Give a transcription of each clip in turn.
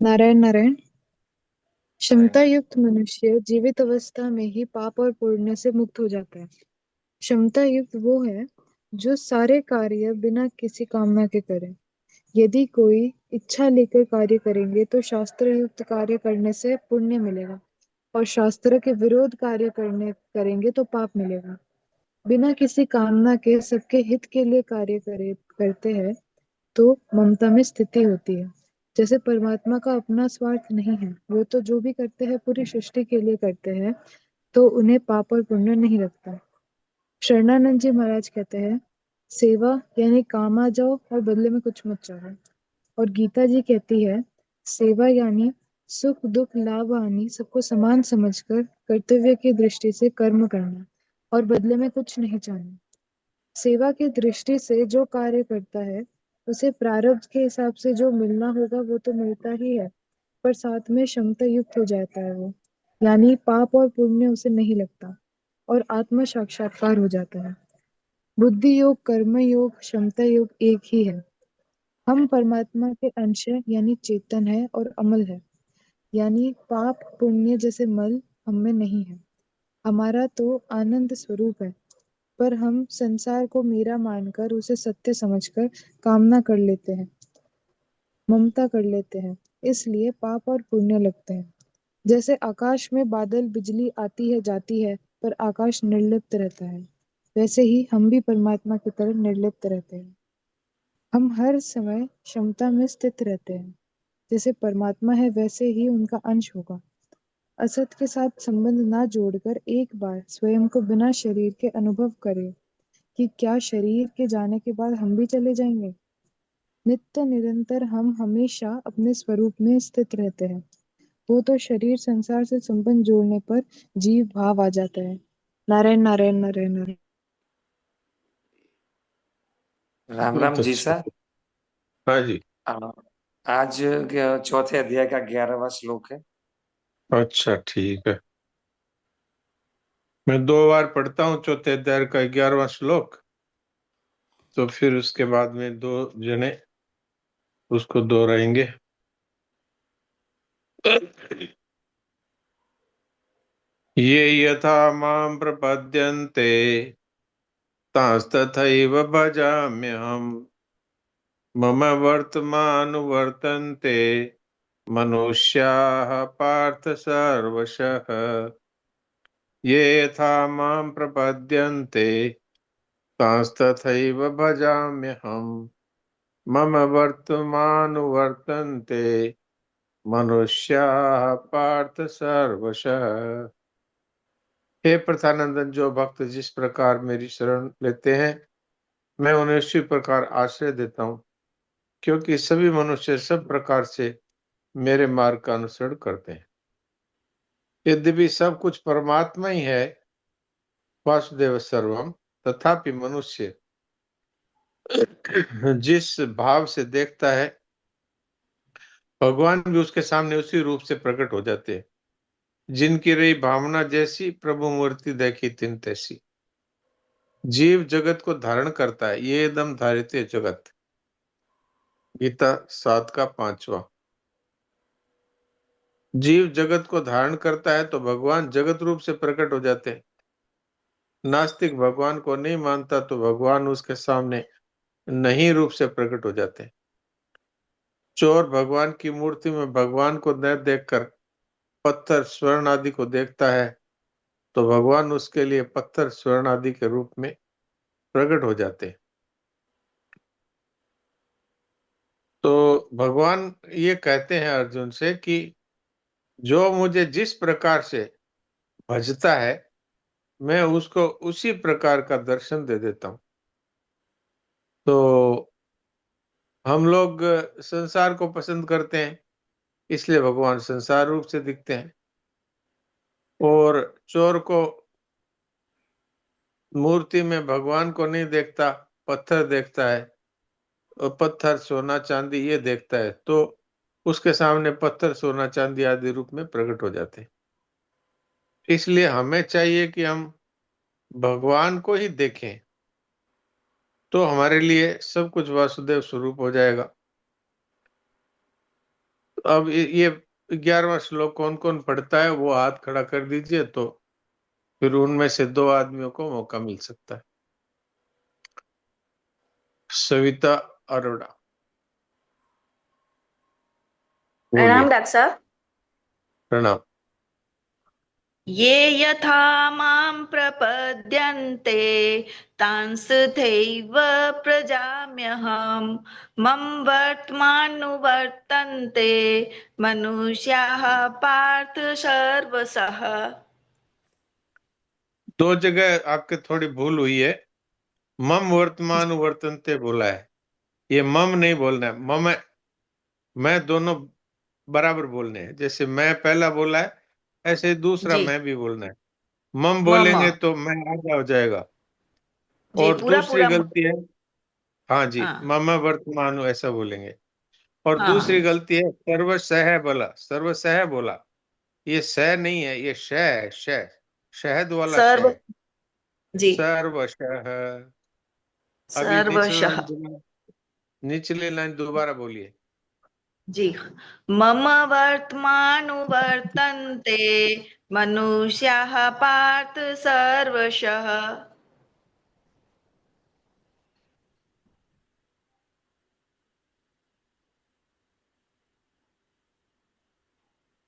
नारायण नारायण। नारायण। क्षमता युक्त मनुष्य जीवित अवस्था में ही पाप और पुण्य से मुक्त हो जाता है। क्षमता युक्त वो है जो सारे कार्य बिना किसी कामना के करे। यदि कोई इच्छा लेकर कार्य करेंगे तो शास्त्र युक्त कार्य करने से पुण्य मिलेगा, और शास्त्र के विरोध कार्य करने करेंगे तो पाप मिलेगा। बिना किसी कामना के सबके हित के लिए कार्य करते हैं तो ममता में स्थिति होती है। जैसे परमात्मा का अपना स्वार्थ नहीं है, वो तो जो भी करते हैं पूरी सृष्टि के लिए करते हैं, तो उन्हें पाप और पुण्य नहीं लगता। शरणानंद जी महाराज कहते हैं, सेवा यानी काम आ जाओ और बदले में कुछ मत चाहो। और गीता जी कहती है, सेवा यानी सुख दुख लाभ हानि सबको समान समझकर कर्तव्य की दृष्टि से कर्म करना और बदले में कुछ नहीं चाहना। सेवा की दृष्टि से जो कार्य करता है उसे प्रारब्ध के हिसाब से जो मिलना होगा वो तो मिलता ही है, पर साथ में क्षमता युक्त हो जाता है वो, यानी पाप और पुण्य उसे नहीं लगता और आत्म साक्षात्कार हो जाता है। बुद्धि योग, कर्म योग, क्षमता योग एक ही है। हम परमात्मा के अंश है, यानी चेतन है और अमल है, यानी पाप पुण्य जैसे मल हम में नहीं है। हमारा तो आनंद स्वरूप है, पर हम संसार को मेरा मानकर उसे सत्य समझकर कामना कर लेते हैं, ममता कर लेते हैं, इसलिए पाप और पुण्य लगते हैं। जैसे आकाश में बादल बिजली आती है जाती है, पर आकाश निर्लिप्त रहता है, वैसे ही हम भी परमात्मा की तरह निर्लिप्त रहते हैं। हम हर समय क्षमता में स्थित रहते हैं। जैसे परमात्मा है वैसे ही उनका अंश होगा। असत के साथ संबंध ना जोड़कर एक बार स्वयं को बिना शरीर के अनुभव करें कि क्या शरीर के जाने के बाद हम भी चले जाएंगे। नित्य निरंतर हम हमेशा अपने स्वरूप में स्थित रहते हैं। वो तो शरीर संसार से संबंध जोड़ने पर जीव भाव आ जाता है। नारायण नारायण नारायण नारायण। राम राम बहुत जी अच्छा। सा। हाँ जी। आज चौथे अध्याय का 11वां श्लोक है। अच्छा ठीक है। मैं 2 बार पढ़ता हूँ चौथे अध्याय का 11वां श्लोक, तो फिर उसके बाद में 2 जने उसको दोहराएंगे। ये यथा मां प्रपद्यन्ते तांस्तथैव भजाम्यहम्। मम वर्तमानुवर्तन्ते मनुष्याः पार्थ सर्वशः। ये यथा मां प्रपद्यन्ते तांस्तथैव भजाम्यहम्। मम वर्तमानुवर्तन्ते मनुष्याः पार्थ सर्वशः। हे प्रथानंदन, जो भक्त जिस प्रकार मेरी शरण लेते हैं मैं उन्हें उसी प्रकार आश्रय देता हूँ, क्योंकि सभी मनुष्य सब प्रकार से मेरे मार्ग का अनुसरण करते हैं। यद्यपि सब कुछ परमात्मा ही है, वासुदेव सर्वम, तथापि मनुष्य जिस भाव से देखता है भगवान भी उसके सामने उसी रूप से प्रकट हो जाते हैं। जिनकी रही भावना जैसी, प्रभु मूर्ति देखी तिन तैसी। जीव जगत को धारण करता है, ये दम धारित जगत। गीता 7 का 5वां। जीव जगत को धारण करता है तो भगवान जगत रूप से प्रकट हो जाते हैं। नास्तिक भगवान को नहीं मानता तो भगवान उसके सामने नहीं रूप से प्रकट हो जाते हैं। चोर भगवान की मूर्ति में भगवान को न देखकर पत्थर स्वर्ण आदि को देखता है, तो भगवान उसके लिए पत्थर स्वर्ण आदि के रूप में प्रकट हो जाते हैं। तो भगवान ये कहते हैं अर्जुन से कि जो मुझे जिस प्रकार से भजता है मैं उसको उसी प्रकार का दर्शन दे देता हूं। तो हम लोग संसार को पसंद करते हैं, इसलिए भगवान संसार रूप से दिखते हैं। और चोर को मूर्ति में भगवान को नहीं देखता, पत्थर देखता है, और पत्थर सोना चांदी ये देखता है, तो उसके सामने पत्थर सोना चांदी आदि रूप में प्रकट हो जाते हैं। इसलिए हमें चाहिए कि हम भगवान को ही देखें, तो हमारे लिए सब कुछ वासुदेव स्वरूप हो जाएगा। अब ये 11वां श्लोक कौन कौन पढ़ता है वो हाथ खड़ा कर दीजिए, तो फिर उनमें से 2 आदमियों को मौका मिल सकता है। सविता अरोड़ा, प्रणाम बोलिए। डॉक्टर साहब। प्रणाम। ये यथा मां प्रपद्यन्ते तांस्तथैव प्रजाम्यहम् मम वर्तमानुवर्तन्ते मनुष्याः पार्थ सर्वशः। 2 जगह आपके थोड़ी भूल हुई है। मम वर्तमान वर्तनते बोला है, ये मम नहीं बोलना है। मम मैं दोनों बराबर बोलने हैं। जैसे मैं पहला बोला है, ऐसे ही दूसरा जी मैं भी बोलना है। मम मम। बोलेंगे तो मैं आधा हो जाएगा। जी और पूरा दूसरी पूरा गलती है, हाँ जी, हाँ मम वर्तमान ऐसा बोलेंगे। और हाँ दूसरी हाँ। गलती है सर्वसह बोला, सर्वसह बोला। ये सह नहीं है, ये शह है, शह, शहद वाला सर्व। शह। जी सर्वशः। अभी सर्वशः। निचली लाइन दोबारा बोलिए। जी मम वर्तमानुवर्तन्ते मनुष्याः पार्थ सर्वशः।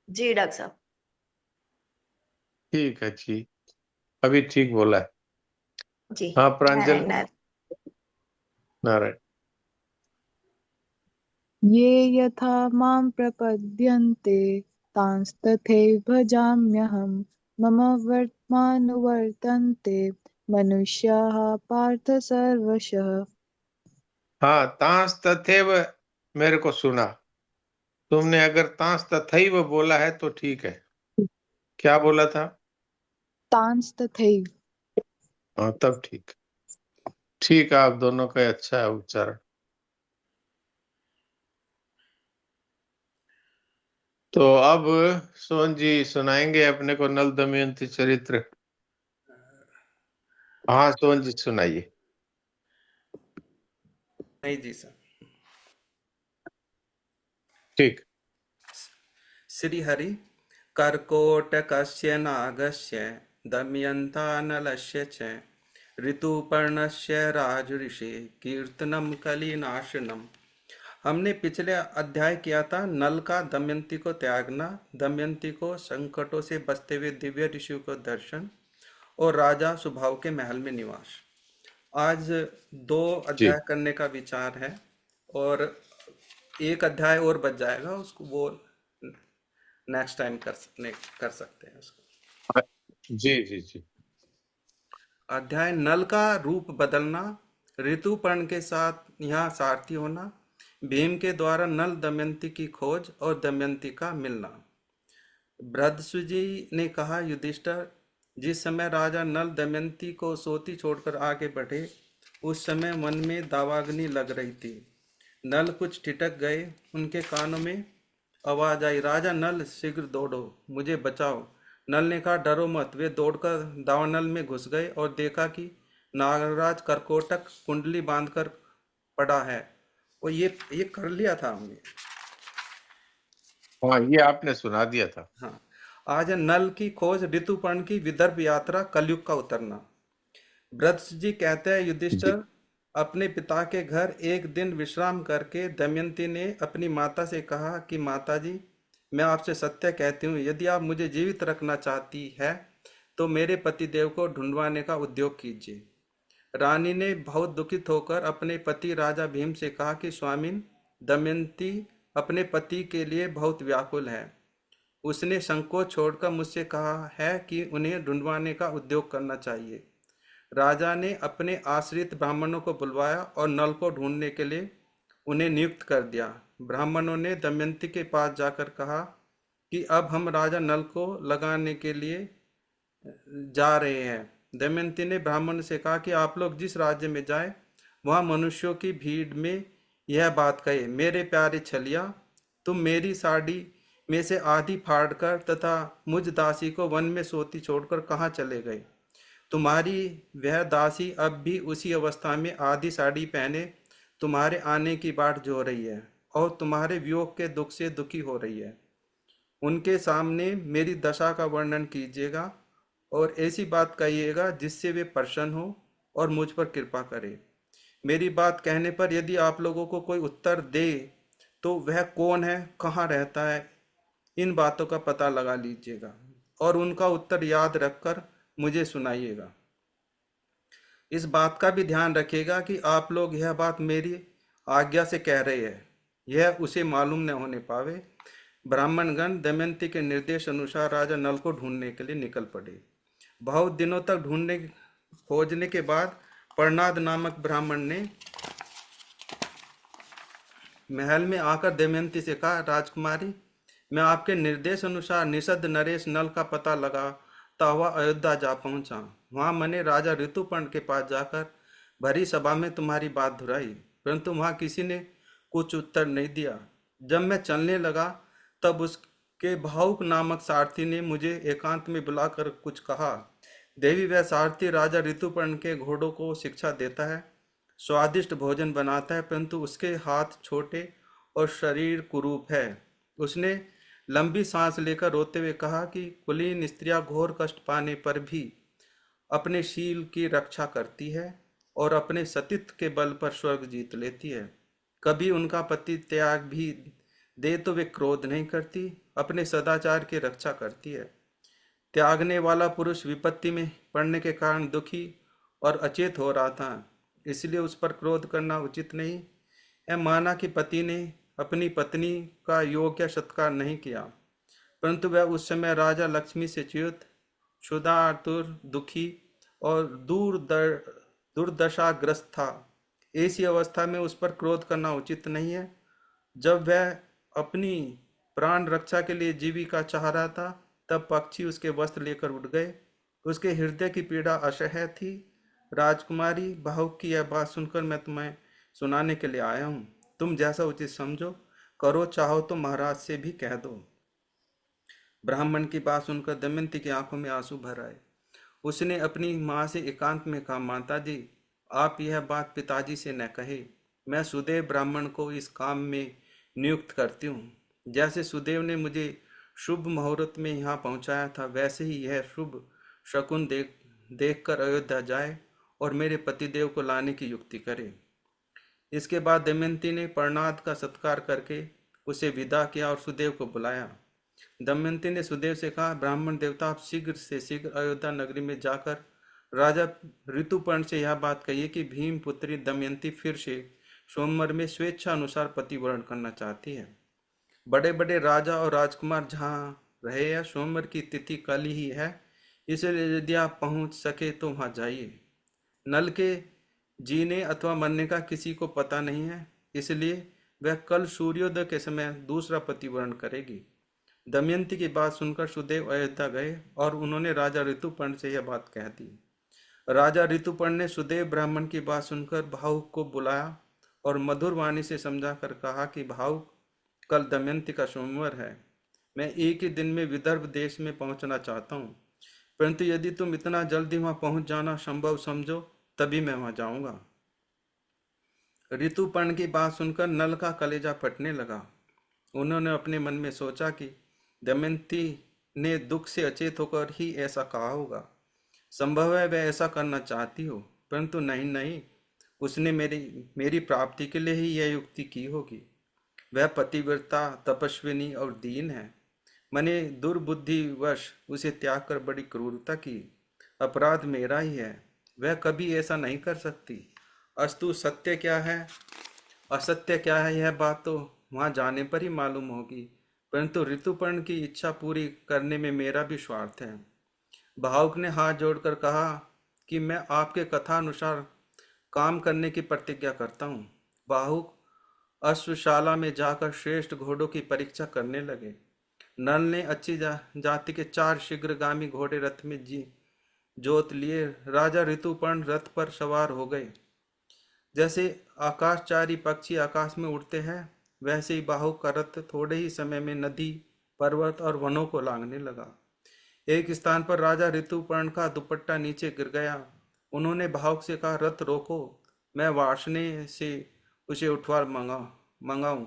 जी डॉक्टर साहब। ठीक है जी, अभी ठीक बोला है। जी हाँ प्रांजल, नारायण नारायण। नारायण। ये यथा मां प्रपद्यन्ते तांस्तथैव भजाम्यहम् मम वर्त्मानुवर्तन्ते मनुष्याः पार्थ सर्वशः। हाँ, तांस तथैव मेरे को सुना। तुमने अगर तांस तथैव बोला है तो ठीक है। क्या बोला था? तांस्तथैव। हाँ तब ठीक। ठीक है, आप दोनों का अच्छा है उच्चारण। तो अब सोहन जी सुनाएंगे अपने को नल दमयंती चरित्र। हाँ सोहन जी सुनाइए। नहीं जी सर। ठीक। श्रीहरि कर्कोटकस्य नागस्य दमयन्तानलस्य च ऋतुपर्णस्य राजऋषि कीर्तनम कलिनाशनम। हमने पिछले अध्याय किया था नल का दमयंती को त्यागना, दमयंती को संकटों से बचते हुए दिव्य ऋषियों को दर्शन और राजा सुभाव के महल में निवास। आज 2 जी अध्याय करने का विचार है और एक अध्याय और बच जाएगा, उसको वो नेक्स्ट टाइम कर सकते हैं उसको। जी जी जी। अध्याय नल का रूप बदलना, ऋतुपर्ण के साथ यहाँ सारथी होना, भीम के द्वारा नल दमयंती की खोज और दमयंती का मिलना। भृगुजी ने कहा, युधिष्ठिर, जिस समय राजा नल दमयंती को सोती छोड़कर आगे बढ़े उस समय मन में दावाग्नि लग रही थी। नल कुछ ठिठक गए, उनके कानों में आवाज आई, राजा नल शीघ्र दौड़ो, मुझे बचाओ। नल ने कहा, डरो मत। वे दौड़कर दावानल में घुस गए और देखा कि नागराज करकोटक कुंडली बांधकर पड़ा है। और ये कर लिया था हमने। हाँ ये आपने सुना दिया था। हाँ, आज है नल की खोज, ऋतुपर्ण की विदर्भ यात्रा, कलयुग का उतरना। भृगु जी कहते हैं, जी युधिष्ठिर, अपने पिता के घर एक दिन विश्राम करके दमयंती ने अपनी माता से कहा कि माता जी, मैं आपसे सत्य कहती हूँ, यदि आप मुझे जीवित रखना चाहती है तो मेरे पतिदेव को ढूंढवाने का उद्योग कीजिए। रानी ने बहुत दुखित होकर अपने पति राजा भीम से कहा कि स्वामिन, दमयंती अपने पति के लिए बहुत व्याकुल है। उसने संकोच छोड़कर मुझसे कहा है कि उन्हें ढूंढवाने का उद्योग करना चाहिए। राजा ने अपने आश्रित ब्राह्मणों को बुलवाया और नल को ढूंढने के लिए उन्हें नियुक्त कर दिया। ब्राह्मणों ने दमयंती के पास जाकर कहा कि अब हम राजा नल को लगाने के लिए जा रहे हैं। दमयंती ने ब्राह्मण से कहा कि आप लोग जिस राज्य में जाए वहां मनुष्यों की भीड़ में यह बात कहे, मेरे प्यारे छलिया, तुम मेरी साड़ी में से आधी फाड़कर तथा मुझ दासी को वन में सोती छोड़कर कहाँ चले गए। तुम्हारी वह दासी अब भी उसी अवस्था में आधी साड़ी पहने तुम्हारे आने की बाट जो रही है और तुम्हारे वियोग के दुख से दुखी हो रही है। उनके सामने मेरी दशा का वर्णन कीजिएगा और ऐसी बात कहिएगा जिससे वे प्रसन्न हो और मुझ पर कृपा करे। मेरी बात कहने पर यदि आप लोगों को कोई उत्तर दे तो वह कौन है, कहाँ रहता है, इन बातों का पता लगा लीजिएगा और उनका उत्तर याद रखकर मुझे सुनाइएगा। इस बात का भी ध्यान रखिएगा कि आप लोग यह बात मेरी आज्ञा से कह रहे हैं, यह उसे मालूम न होने पावे। ब्राह्मणगण दमयंती के निर्देश अनुसार राजा नल को ढूंढने के लिए निकल पड़े। बहुत दिनों तक खोजने के बाद प्रहलाद नामक ब्राह्मण ने महल में आकर दमयंती से कहा, राजकुमारी, मैं आपके निर्देश अनुसार निषद नरेश नल का पता लगाता हुआ अयोध्या जा पहुंचा। वहां मैंने राजा ऋतुपर्ण के पास जाकर भरी सभा में तुम्हारी बात दोहराई, परंतु वहां किसी ने कुछ उत्तर नहीं दिया। जब मैं चलने लगा तब उसके भावुक नामक सारथी ने मुझे एकांत में बुलाकर कुछ कहा। देवी, वह सारथी राजा ऋतुपर्ण के घोड़ों को शिक्षा देता है, स्वादिष्ट भोजन बनाता है, परंतु उसके हाथ छोटे और शरीर कुरूप है। उसने लंबी सांस लेकर रोते हुए कहा कि कुलीन स्त्रियां घोर कष्ट पाने पर भी अपने शील की रक्षा करती है और अपने सतीत्व के बल पर स्वर्ग जीत लेती है। कभी उनका पति त्याग भी दे तो वे क्रोध नहीं करती, अपने सदाचार की रक्षा करती है। त्यागने वाला पुरुष विपत्ति में पड़ने के कारण दुखी और अचेत हो रहा था, इसलिए उस पर क्रोध करना उचित नहीं। यह माना कि पति ने अपनी पत्नी का योग्य सत्कार नहीं किया, परंतु वह उस समय राजा लक्ष्मी से च्युत, क्षुधातुर, दुखी और दुर्दशाग्रस्त था। ऐसी अवस्था में उस पर क्रोध करना उचित नहीं है। जब वह अपनी प्राण रक्षा के लिए जीविका चाह रहा था तब पक्षी उसके वस्त्र लेकर उड़ गए। उसके हृदय की पीड़ा असह्य थी। राजकुमारी, भावुक की यह बात सुनकर मैं तुम्हें सुनाने के लिए आया हूँ। तुम जैसा उचित समझो करो, चाहो तो महाराज से भी कह दो। ब्राह्मण की बात सुनकर दमयंती की आंखों में आंसू भर आए। उसने अपनी माँ से एकांत में कहा, माता जी, आप यह बात पिताजी से न कहे। मैं सुदेव ब्राह्मण को इस काम में नियुक्त करती हूँ। जैसे सुदेव ने मुझे शुभ मुहूर्त में यहाँ पहुँचाया था, वैसे ही यह शुभ शकुन देखकर अयोध्या जाए और मेरे पतिदेव को लाने की युक्ति करे। इसके बाद दमयंती ने प्रहलाद का सत्कार करके उसे विदा किया और सुदेव को बुलाया। दमयंती ने सुदेव से कहा, ब्राह्मण देवता, आप शीघ्र से शीघ्र अयोध्या नगरी में जाकर राजा ऋतुपर्ण से यह बात कहिए कि भीम पुत्री दमयंती फिर से स्वयंवर में स्वेच्छा अनुसार पति वरण करना चाहती है। बड़े बड़े राजा और राजकुमार जहाँ रहे या स्वयंवर की तिथि कल ही है, इसलिए यदि आप पहुँच सके तो वहाँ जाइए। नल के जीने अथवा मरने का किसी को पता नहीं है, इसलिए वह कल सूर्योदय के समय दूसरा पति वरण करेगी। दमयंती की बात सुनकर सुदेव अयोध्या गए और उन्होंने राजा ऋतुपर्ण से यह बात कह दी। राजा ऋतुपर्ण ने सुदेव ब्राह्मण की बात सुनकर भावुक को बुलाया और मधुर वाणी से समझाकर कहा कि भावुक, कल दमयंती का स्वयंवर है। मैं एक ही दिन में विदर्भ देश में पहुंचना चाहता हूं, परंतु यदि तुम इतना जल्दी वहां पहुंच जाना संभव समझो तभी मैं वहां जाऊंगा। ऋतुपर्ण की बात सुनकर नल का कलेजा फटने लगा। उन्होंने अपने मन में सोचा कि दमयंती ने दुख से अचेत होकर ही ऐसा कहा होगा। संभव है वह ऐसा करना चाहती हो, परंतु नहीं, उसने मेरी प्राप्ति के लिए ही यह युक्ति की होगी। वह पतिव्रता, तपस्विनी और दीन है। मैंने दुर्बुद्धिवश उसे त्याग कर बड़ी क्रूरता की। अपराध मेरा ही है, वह कभी ऐसा नहीं कर सकती। अस्तु, सत्य क्या है असत्य क्या है यह बात तो वहां जाने पर ही मालूम होगी, परंतु ऋतुपर्ण की इच्छा पूरी करने में मेरा भी स्वार्थ है। भावुक ने हाथ जोड़कर कहा कि मैं आपके कथा अनुसार काम करने की प्रतिज्ञा करता हूँ। भावुक अश्वशाला में जाकर श्रेष्ठ घोड़ों की परीक्षा करने लगे। नल ने अच्छी जाति के 4 शीघ्रगामी घोड़े रथ में जोत लिए। राजा ऋतुपर्ण रथ पर सवार हो गए। जैसे आकाशचारी पक्षी आकाश में उड़ते हैं, वैसे ही भावुक का रथ थोड़े ही समय में नदी, पर्वत और वनों को लांघने लगा। एक स्थान पर राजा ऋतुपर्ण का दुपट्टा नीचे गिर गया। उन्होंने भावुक से कहा, रथ रोको, मैं वासने से उसे उठवा मंगाऊं।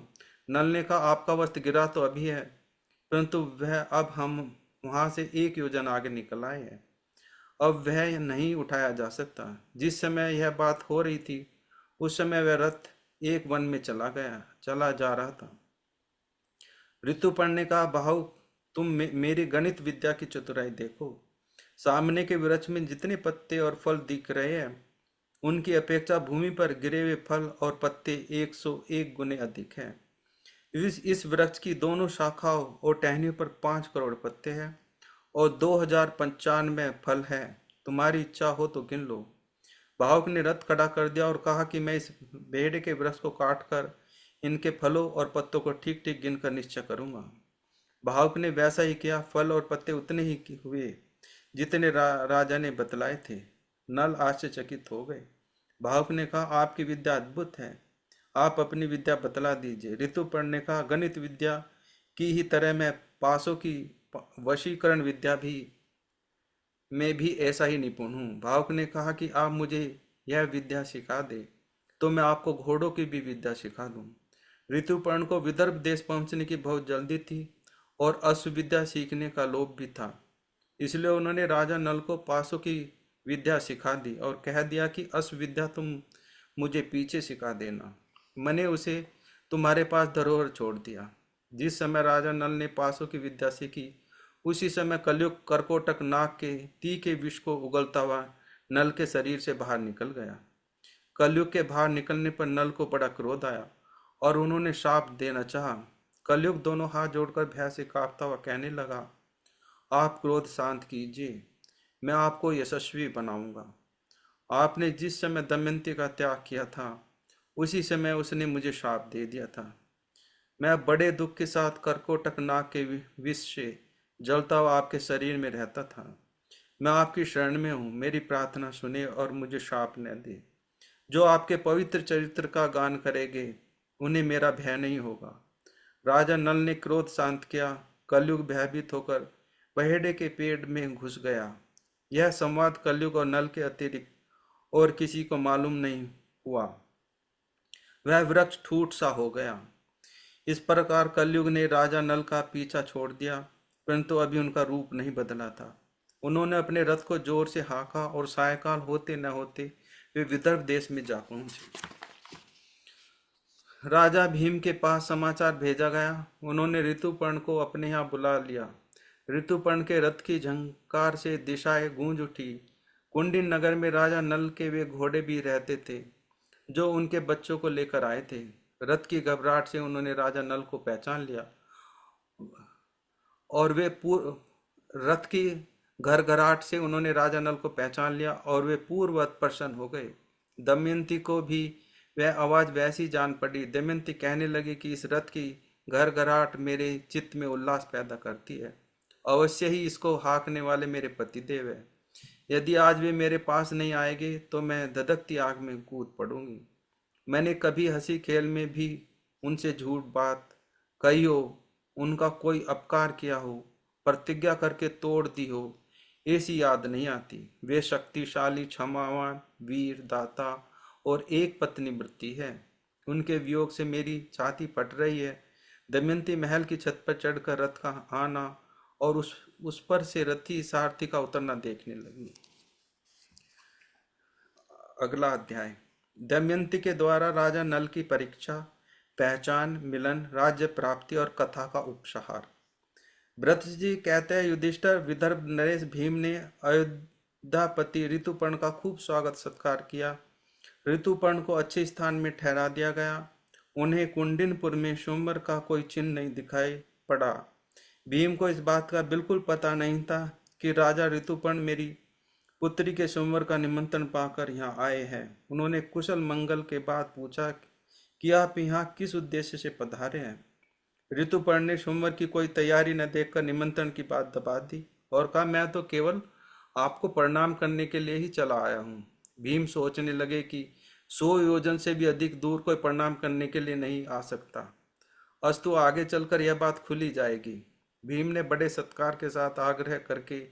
नल ने कहा, आपका वस्त्र गिरा तो अभी है, परंतु वह अब हम वहां से 1 योजन आगे निकल आए हैं, अब वह नहीं उठाया जा सकता। जिस समय यह बात हो रही थी उस समय वह रथ एक वन में चला जा रहा था। ऋतुपर्ण ने कहा, भाऊ तुम मेरी गणित विद्या की चतुराई देखो। सामने के वृक्ष में जितने पत्ते और फल दिख रहे हैं उनकी अपेक्षा भूमि पर गिरे हुए फल और पत्ते 101 गुने अधिक हैं। इस वृक्ष की दोनों शाखाओं और टहनियों पर 5 करोड़ पत्ते हैं और 2095 फल हैं। तुम्हारी इच्छा हो तो गिन लो। भावुक ने रथ खड़ा कर दिया और कहा कि मैं इस बेहड़े के वृक्ष को काट कर इनके फलों और पत्तों को ठीक ठीक गिनकर निश्चय करूंगा। भावुक ने वैसा ही किया। फल और पत्ते उतने ही हुए जितने राजा ने बतलाए थे। नल आश्चर्यचकित हो गए। भावुक ने कहा, आपकी विद्या अद्भुत है, आप अपनी विद्या बतला दीजिए। ऋतुपर्ण ने कहा, गणित विद्या की ही तरह मैं पासों की वशीकरण विद्या में भी ऐसा ही निपुण हूँ। भावुक ने कहा कि आप मुझे यह विद्या सिखा दे तो मैं आपको घोड़ों की भी विद्या सिखा दूं। ऋतुपर्ण को विदर्भ देश पहुंचने की बहुत जल्दी थी और अश्वविद्या सीखने का लोभ भी था, इसलिए उन्होंने राजा नल को पासों की विद्या सिखा दी और कह दिया कि अश्वविद्या तुम मुझे पीछे सिखा देना। मैंने उसे तुम्हारे पास धरोहर छोड़ दिया। जिस समय राजा नल ने पासों की विद्या सीखी उसी समय कलयुग करकोटक नाग के तीखे विष को उगलता हुआ नल के शरीर से बाहर निकल गया। कलयुग के बाहर निकलने पर नल को बड़ा क्रोध आया और उन्होंने शाप देना चाहा। कलयुग दोनों हाथ जोड़कर भय से कांपता हुआ कहने लगा, आप क्रोध शांत कीजिए, मैं आपको यशस्वी बनाऊंगा। आपने जिस समय दमयंती का त्याग किया था उसी समय उसने मुझे शाप दे दिया था। मैं बड़े दुख के साथ करकोटक नाग के विष से जलता हुआ आपके शरीर में रहता था। मैं आपकी शरण में हूँ, मेरी प्रार्थना सुने और मुझे शाप न दे। जो आपके पवित्र चरित्र का गान करेंगे उन्हें मेरा भय नहीं होगा। राजा नल ने क्रोध शांत किया। कलयुग भयभीत होकर बहेड़े के पेड़ में घुस गया। यह संवाद कलयुग और नल के अतिरिक्त और किसी को मालूम नहीं हुआ। वह वृक्ष ठूट सा हो गया। इस प्रकार कलयुग ने राजा नल का पीछा छोड़ दिया, परंतु अभी उनका रूप नहीं बदला था। उन्होंने अपने रथ को जोर से हाँका और सायकाल होते न होते वे विदर्भ देश में जा पहुंचे। राजा भीम के पास समाचार भेजा गया। उन्होंने ऋतुपर्ण को अपने यहाँ बुला लिया। ऋतुपर्ण के रथ की झंकार से दिशाएं गूंज उठी। कुंडिन नगर में राजा नल के वे घोड़े भी रहते थे जो उनके बच्चों को लेकर आए थे। रथ की घबराहट से उन्होंने राजा नल को पहचान लिया और वे रथ की घरघराहट से उन्होंने राजा नल को पहचान लिया और वे पूर्ववत प्रसन्न हो गए। दमयंती को भी वह आवाज वैसी जान पड़ी। दमयंती कहने लगी कि इस रथ की घरघराहट मेरे चित्त में उल्लास पैदा करती है। अवश्य ही इसको हाँकने वाले मेरे पतिदेव है। यदि आज वे मेरे पास नहीं आएंगे तो मैं धधकती आग में कूद पड़ूंगी। मैंने कभी हंसी खेल में भी उनसे झूठ बात कही हो, उनका कोई अपकार किया हो, प्रतिज्ञा करके तोड़ दी हो, ऐसी याद नहीं आती। वे शक्तिशाली, क्षमावान, वीर, दाता और एक पत्नी वृत्ति है। उनके वियोग से मेरी छाती फट रही है। दमयंती महल की छत पर चढ़कर रथ का आना और उस पर से रथी सारथी का उतरना देखने लगी। अगला अध्याय। दमयंती के द्वारा राजा नल की परीक्षा, पहचान, मिलन, राज्य प्राप्ति और कथा का उपसंहार। व्रत जी कहते हैं, युधिष्ठिर विदर्भ नरेश भीम ने अयोध्यापति ऋतुपर्ण का खूब स्वागत सत्कार किया। ऋतुपर्ण को अच्छे स्थान में ठहरा दिया गया। उन्हें कुंडिनपुर में स्वयंवर का कोई चिन्ह नहीं दिखाई पड़ा। भीम को इस बात का बिल्कुल पता नहीं था कि राजा ऋतुपर्ण मेरी पुत्री के स्वयंवर का निमंत्रण पाकर यहाँ आए हैं। उन्होंने कुशल मंगल के बाद पूछा कि आप यहाँ किस उद्देश्य से पधारे हैं। ऋतुपर्ण ने स्वयंवर की कोई तैयारी न देखकर निमंत्रण की बात दबा दी और कहा, मैं तो केवल आपको प्रणाम करने के लिए ही चला आया हूँ। भीम सोचने लगे कि 100 योजन से भी अधिक दूर कोई प्रणाम करने के लिए नहीं आ सकता। अस्तु आगे चलकर यह बात खुली जाएगी। भीम ने बड़े सत्कार के साथ आग्रह करके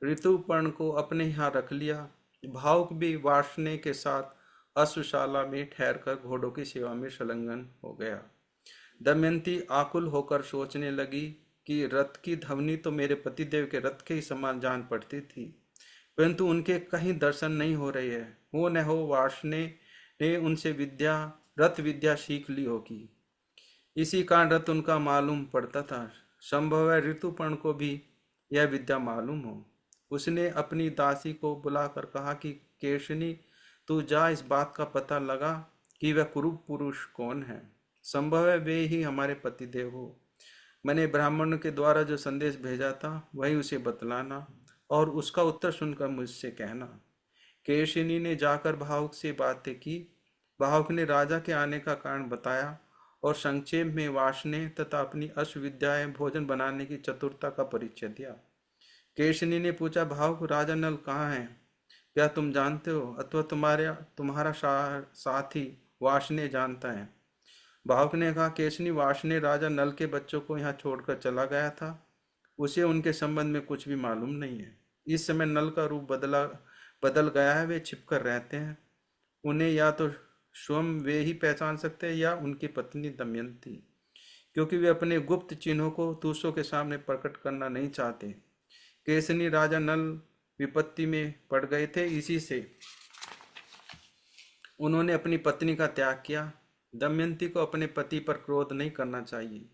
ऋतुपर्ण को अपने यहाँ रख लिया। भावुक भी वार्ष्णेय के साथ अश्वशाला में ठहरकर घोड़ों की सेवा में संलग्न हो गया। दमयंती आकुल होकर सोचने लगी कि रथ की ध्वनि तो मेरे पतिदेव के रथ के ही समान जान पड़ती थी, परंतु उनके कहीं दर्शन नहीं हो रहे हैं। हो न हो वार्ष्णेय ने उनसे रथ विद्या सीख ली होगी, इसी कारण रथ उनका मालूम पड़ता था। संभव है ऋतुपर्ण को भी यह विद्या मालूम हो। उसने अपनी दासी को बुलाकर कहा कि केशनी, तू जा इस बात का पता लगा कि वह कुरूप पुरुष कौन है। संभव है वे ही हमारे पतिदेव हो। मैंने ब्राह्मण के द्वारा जो संदेश भेजा था वही उसे बतलाना और उसका उत्तर सुनकर मुझसे कहना। केशिनी ने जाकर भावुक से बातें की। भावुक ने राजा के आने का कारण बताया और संक्षेप में वार्ष्णेय तथा अपनी अश्वविद्याएं भोजन बनाने की चतुरता का परिचय दिया। केशिनी ने पूछा, भावुक, राजा नल कहाँ है? क्या तुम जानते हो अथवा तुम्हारा साथी वार्ष्णेय जानता है? भावुक ने कहा, केशिनी, वार्ष्णेय राजा नल के बच्चों को यहाँ छोड़कर चला गया था। उसे उनके संबंध में कुछ भी मालूम नहीं है। इस समय नल का रूप बदल गया है। वे छिपकर रहते हैं। उन्हें या तो स्वयं वे ही पहचान सकते हैं या उनकी पत्नी दमयंती, क्योंकि वे अपने गुप्त चिन्हों को दूसरों के सामने प्रकट करना नहीं चाहते। केसनी राजा नल विपत्ति में पड़ गए थे, इसी से उन्होंने अपनी पत्नी का त्याग किया। दमयंती को अपने पति पर क्रोध नहीं करना चाहिए।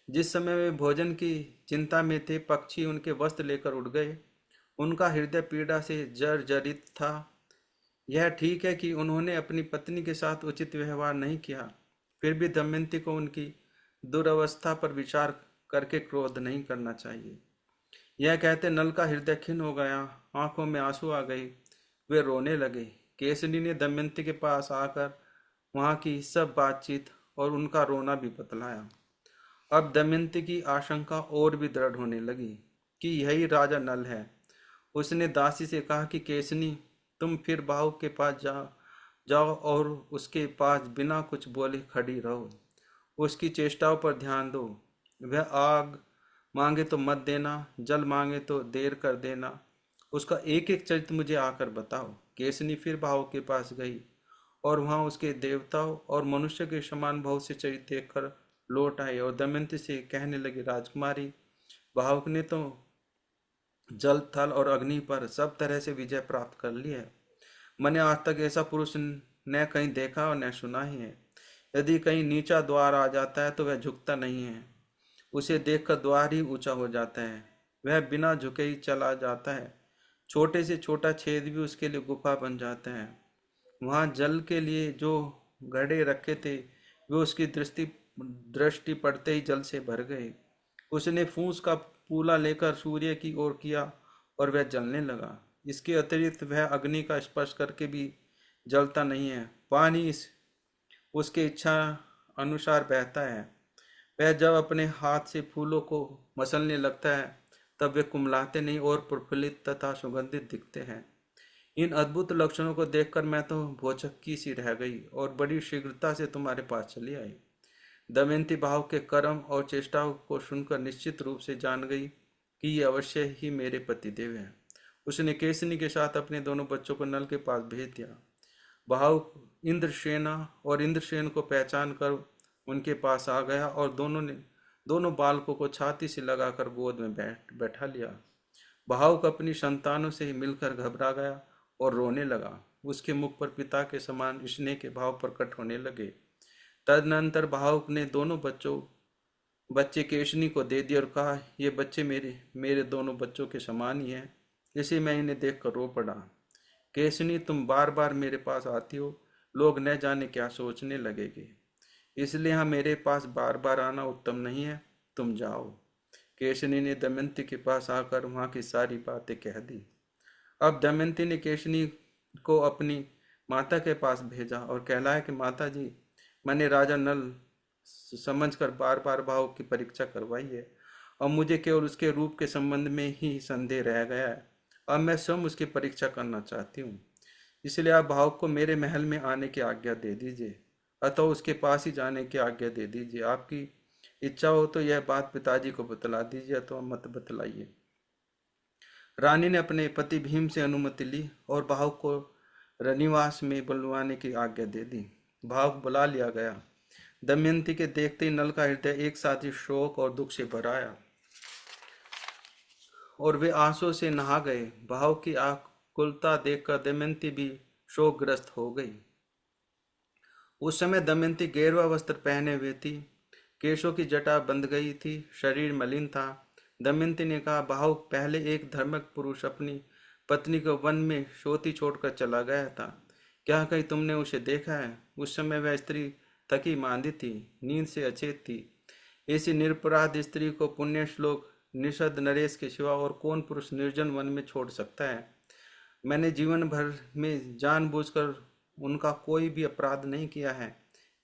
जिस समय वे भोजन की चिंता में थे, पक्षी उनके वस्त्र लेकर उड़ गए। उनका हृदय पीड़ा से जर्जरित था। यह ठीक है कि उन्होंने अपनी पत्नी के साथ उचित व्यवहार नहीं किया, फिर भी दमयंती को उनकी दुर्अवस्था पर विचार करके क्रोध नहीं करना चाहिए। यह कहते नल का हृदय खिन्न हो गया, आंखों में आंसू आ गए, वे रोने लगे। केसरी ने दमयंती के पास आकर वहां की सब बातचीत और उनका रोना भी बतलाया। अब दमयंती की आशंका और भी दृढ़ होने लगी कि यही राजा नल है। उसने दासी से कहा कि केसनी, तुम फिर बाहु के पास जाओ और उसके पास बिना कुछ बोले खड़ी रहो। उसकी चेष्टाओं पर ध्यान दो। वह आग मांगे तो मत देना, जल मांगे तो देर कर देना। उसका एक एक चरित्र मुझे आकर बताओ। केसनी फिर बाहु के पास गई और वहां उसके देवताओं और मनुष्य के समान बहुत से चरित्र देखकर लौट आई और दमयंती से कहने लगी, राजकुमारी, भावुक ने तो जल, थल और अग्नि पर सब तरह से विजय प्राप्त कर ली है। मैंने आज तक ऐसा पुरुष न कहीं देखा और न सुना ही है। यदि कहीं नीचा द्वार आ जाता है तो वह झुकता नहीं है, उसे देखकर द्वार ही ऊंचा हो जाता है। वह बिना झुके ही चला जाता है। छोटे से छोटा छेद भी उसके लिए गुफा बन जाता है। वहां जल के लिए जो घड़े रखे थे वे उसकी दृष्टि पड़ते ही जल से भर गए। उसने फूस का पूला लेकर सूर्य की ओर किया और वह जलने लगा। इसके अतिरिक्त वह अग्नि का स्पर्श करके भी जलता नहीं है। पानी उसके इच्छा अनुसार बहता है। वह जब अपने हाथ से फूलों को मसलने लगता है तब वे कुमलाते नहीं और प्रफुल्लित तथा सुगंधित दिखते हैं। इन अद्भुत लक्षणों को देखकर मैं तो भौचक्की सी रह गई और बड़ी शीघ्रता से तुम्हारे पास चली आई। दमयंती भाव के कर्म और चेष्टाओं को सुनकर निश्चित रूप से जान गई कि ये अवश्य ही मेरे पतिदेव हैं। उसने केसनी के साथ अपने दोनों बच्चों को नल के पास भेज दिया। भाव इंद्रसेना और इंद्रसेन को पहचान कर उनके पास आ गया और दोनों बालकों को छाती से लगाकर गोद में बैठा लिया। भावुक अपनी संतानों से मिलकर घबरा गया और रोने लगा। उसके मुख पर पिता के समान स्नेह के भाव प्रकट होने लगे। तदनंतर भावुक ने दोनों बच्चे केशनी को दे दिए और कहा, ये बच्चे मेरे दोनों बच्चों के समान ही हैं, इसे मैं इन्हें देखकर रो पड़ा। केशनी, तुम बार बार मेरे पास आती हो, लोग न जाने क्या सोचने लगेंगे, इसलिए यहाँ मेरे पास बार बार आना उत्तम नहीं है। तुम जाओ। केशनी ने दमयंती के पास आकर वहाँ की सारी बातें कह दी। अब दमयंती ने केशनी को अपनी माता के पास भेजा और कहलाया कि माता जी, मैंने राजा नल समझकर बार बार भाव की परीक्षा करवाई है और मुझे केवल उसके रूप के संबंध में ही संदेह रह गया है। अब मैं स्वयं उसकी परीक्षा करना चाहती हूँ, इसलिए आप भाव को मेरे महल में आने की आज्ञा दे दीजिए, अतः उसके पास ही जाने की आज्ञा दे दीजिए। आपकी इच्छा हो तो यह बात पिताजी को बतला दीजिए, अथवा मत बतलाइए। रानी ने अपने पति भीम से अनुमति ली और भाव को रनिवास में बुलवाने की आज्ञा दे दी। भाव बुला लिया गया। दमयंती के देखते ही नल का हृदय एक साथ ही शोक और दुख से भर आया और वे आंसू से नहा गए। भाव की आकुलता देखकर दमयंती भी शोकग्रस्त हो गई। उस समय दमयंती गेरुआ वस्त्र पहने हुए थी, केशों की जटा बंध गई थी, शरीर मलिन था। दमयंती ने कहा, भाव पहले एक धर्मक पुरुष अपनी पत्नी को वन में सोती छोड़कर चला गया था। क्या कहीं तुमने उसे देखा है? उस समय वह स्त्री थकी मांदी थी, नींद से अचेत थी। ऐसी निरपराध स्त्री को पुण्य श्लोक निषद नरेश के सिवा और कौन पुरुष निर्जन वन में छोड़ सकता है? मैंने जीवन भर में जानबूझकर उनका कोई भी अपराध नहीं किया है,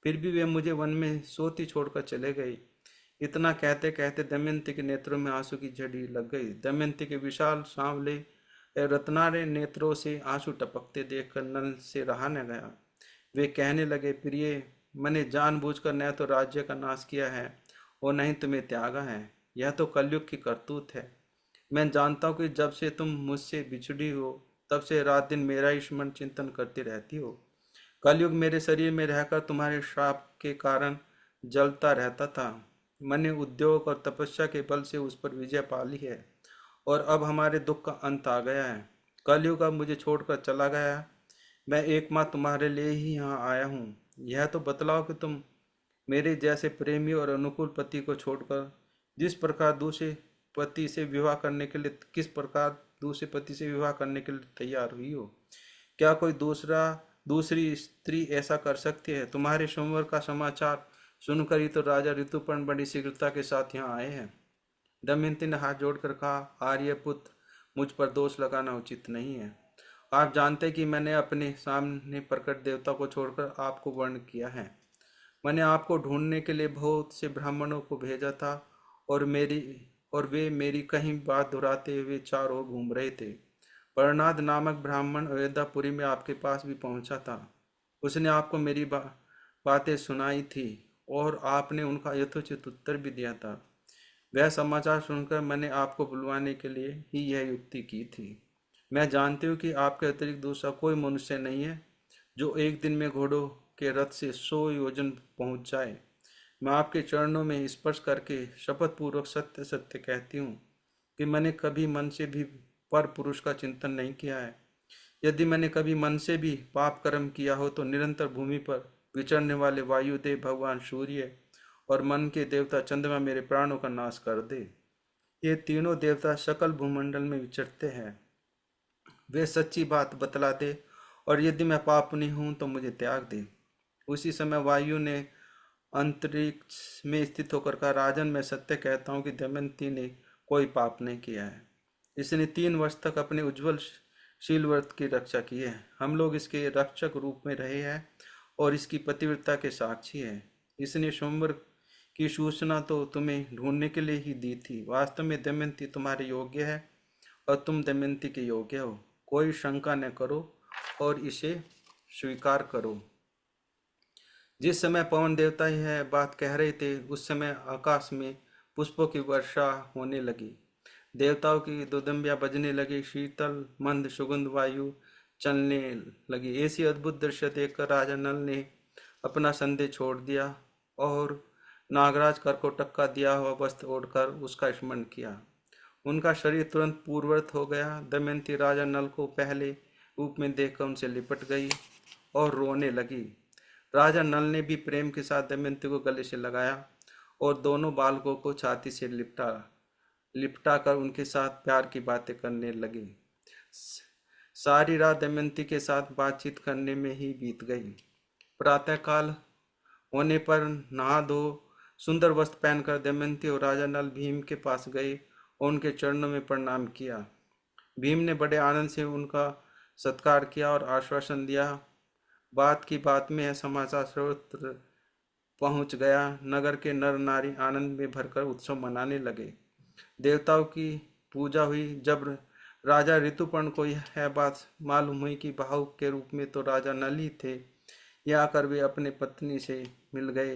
फिर भी वे मुझे वन में सोती छोड़कर चले गए। इतना कहते कहते दमयंती के नेत्रों में आंसू की झड़ी लग गई। दमयंती के विशाल सांवले रत्नारे नेत्रों से आंसू टपकते देखकर नल से रहा न गया। वे कहने लगे, प्रिय, मैंने जानबूझकर न तो राज्य का नाश किया है और न ही तुम्हें त्यागा है। यह तो कलयुग की करतूत है। मैं जानता हूँ कि जब से तुम मुझसे बिछड़ी हो तब से रात दिन मेरा ही स्मरण चिंतन करती रहती हो। कलयुग मेरे शरीर में रहकर तुम्हारे श्राप के कारण जलता रहता था। मैंने उद्योग और तपस्या के बल से उस पर विजय पा ली है और अब हमारे दुख का अंत आ गया है। कलयुग अब मुझे छोड़कर चला गया। मैं एकमात्र तुम्हारे लिए ही यहाँ आया हूँ। यह तो बतलाओ कि तुम मेरे जैसे प्रेमी और अनुकूल पति को छोड़कर जिस प्रकार दूसरे पति से विवाह करने के लिए किस प्रकार दूसरे पति से विवाह करने के लिए तैयार हुई हो। क्या कोई दूसरी स्त्री ऐसा कर सकती है? तुम्हारे स्वयंवर का समाचार सुनकर ही तो राजा ऋतुपर्ण बड़ी शीघ्रता के साथ यहाँ आए हैं। दमयंती ने हाथ जोड़कर कहा, आर्यपुत्र, मुझ पर दोष लगाना उचित नहीं है। आप जानते कि मैंने अपने सामने प्रकट देवता को छोड़कर आपको वर्ण किया है। मैंने आपको ढूंढने के लिए बहुत से ब्राह्मणों को भेजा था और वे मेरी कहीं बात दोहराते हुए चारों ओर घूम रहे थे। परनाद नामक ब्राह्मण अयोध्यापुरी में आपके पास भी पहुंचा था। उसने आपको मेरी बातें सुनाई थी और आपने उनका यथोचित उत्तर भी दिया था। वह समाचार सुनकर मैंने आपको बुलवाने के लिए ही यह युक्ति की थी। मैं जानती हूँ कि आपके अतिरिक्त दूसरा कोई मनुष्य नहीं है जो एक दिन में घोड़ों के रथ से 100 योजन पहुंच जाए। मैं आपके चरणों में स्पर्श करके शपथ पूर्वक सत्य सत्य कहती हूँ कि मैंने कभी मन से भी पर पुरुष का चिंतन नहीं किया है। यदि मैंने कभी मन से भी पाप कर्म किया हो तो निरंतर भूमि पर विचरने वाले वायुदेव भगवान सूर्य और मन के देवता चंद्रमा मेरे प्राणों का नाश कर दे। ये तीनों देवता सकल भूमंडल में विचरते हैं। वे सच्ची बात बतला दे और यदि मैं पापनी हूँ तो मुझे त्याग दे। उसी समय वायु ने अंतरिक्ष में स्थित होकर कहा, राजन, मैं सत्य कहता हूँ कि दमयंती ने कोई पाप नहीं किया है। इसने 3 वर्ष तक अपने उज्जवल शील व्रत की रक्षा की है। हम लोग इसके रक्षक रूप में रहे हैं और इसकी पतिव्रता के साक्षी है। इसने स्वयंवर की सूचना तो तुम्हें ढूंढने के लिए ही दी थी। वास्तव में दमयंती तुम्हारे योग्य है और तुम दमयंती के योग्य हो। कोई शंका न करो और इसे स्वीकार करो। जिस समय पवन देवता यह बात कह रहे थे उस समय आकाश में पुष्पों की वर्षा होने लगी, देवताओं की दुदुम्बियां बजने लगी, शीतल मंद सुगंध वायु चलने लगी। ऐसी अद्भुत दृश्य देखकर राजा नल ने अपना संदेह छोड़ दिया और नागराज कर को टक्का दिया हुआ वस्त्र ओढ़कर उसका स्मरण किया। उनका शरीर तुरंत पूर्ववत हो गया। दमयंती राजा नल को पहले रूप में देखकर उनसे लिपट गई और रोने लगी। राजा नल ने भी प्रेम के साथ दमयंती को गले से लगाया और दोनों बालकों को छाती से लिपटा कर उनके साथ प्यार की बातें करने लगे। सारी रात दमयंती के साथ बातचीत करने में ही बीत गई। प्रातःकाल होने पर नहा धो सुंदर वस्त्र पहनकर दमयंती और राजा नल भीम के पास गए और उनके चरणों में प्रणाम किया। भीम ने बड़े आनंद से उनका सत्कार किया और आश्वासन दिया। बात की बात में यह समाचार सर्वत्र पहुंच गया। नगर के नर नारी आनंद में भरकर उत्सव मनाने लगे। देवताओं की पूजा हुई। जब राजा ऋतुपर्ण को यह बात मालूम हुई कि भाव के रूप में तो राजा नल ही थे, यह आकर वे अपने पत्नी से मिल गए,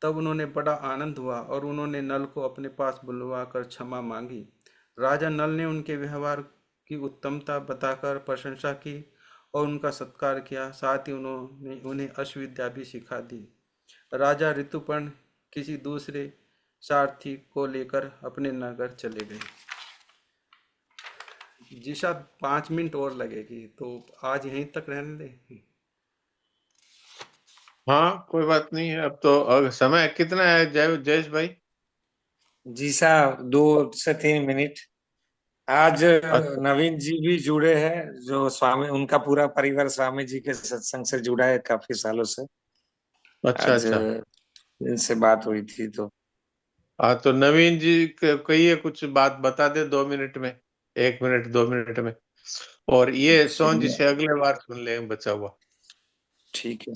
तब उन्होंने बड़ा आनंद हुआ और उन्होंने नल को अपने पास बुलवा कर क्षमा मांगी। राजा नल ने उनके व्यवहार की उत्तमता बताकर प्रशंसा की और उनका सत्कार किया। साथ ही उन्होंने उन्हें अश्वविद्या भी सिखा दी। राजा ऋतुपर्ण किसी दूसरे सारथी को लेकर अपने नगर चले गए। जी साहब 5 मिनट और लगेगी, तो आज यहीं तक रहने दें। हाँ कोई बात नहीं है। अब तो समय कितना है जयेश भाई? जी साहब 2 से 3 मिनट। आज अच्छा नवीन जी भी जुड़े हैं, जो स्वामी, उनका पूरा परिवार स्वामी जी के सत्संग से जुड़ा है काफी सालों से। अच्छा आज अच्छा। इनसे बात हुई थी तो। हाँ तो नवीन जी कहिए, कुछ बात बता दे 2 मिनट में, 1 मिनट 2 मिनट में। और ये सोन जी चलिए से अगले बार सुन लेंगे बचा हुआ। ठीक है।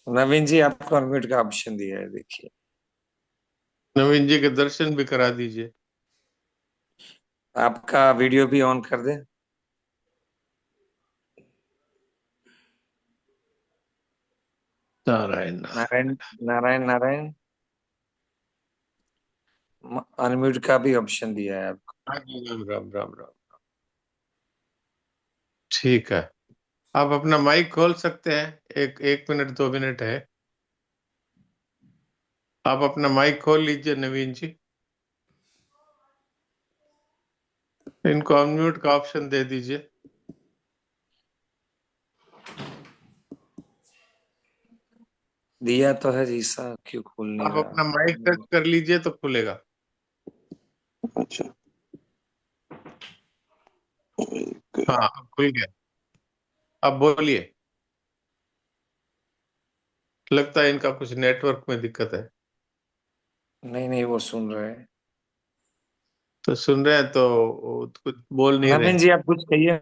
नवीन जी आपको अनम्यूट का ऑप्शन दिया है, देखिए। नवीन जी के दर्शन भी करा दीजिए। आपका वीडियो भी ऑन कर दे। नारायण नारायण नारायण। नारायण नारायण। अनम्यूट का भी ऑप्शन दिया है आपको। हाँ जी, राम राम राम राम। ठीक है, आप अपना माइक खोल सकते हैं। एक 1 मिनट 2 मिनट है, आप अपना माइक खोल लीजिए नवीन जी। इनको अनम्यूट का ऑप्शन दे दीजिए। दिया तो है जी साहब, क्यों खुल नहीं आप अपना माइक टच रहा? कर लीजिए तो खुलेगा। अच्छा। हाँ अब खुल गया, अब बोलिए। लगता है इनका कुछ नेटवर्क में दिक्कत है। नहीं नहीं, वो सुन रहे हैं। तो सुन रहे हैं तो कुछ बोल नहीं रहे नवीन हैं। जी आप कुछ कहिए।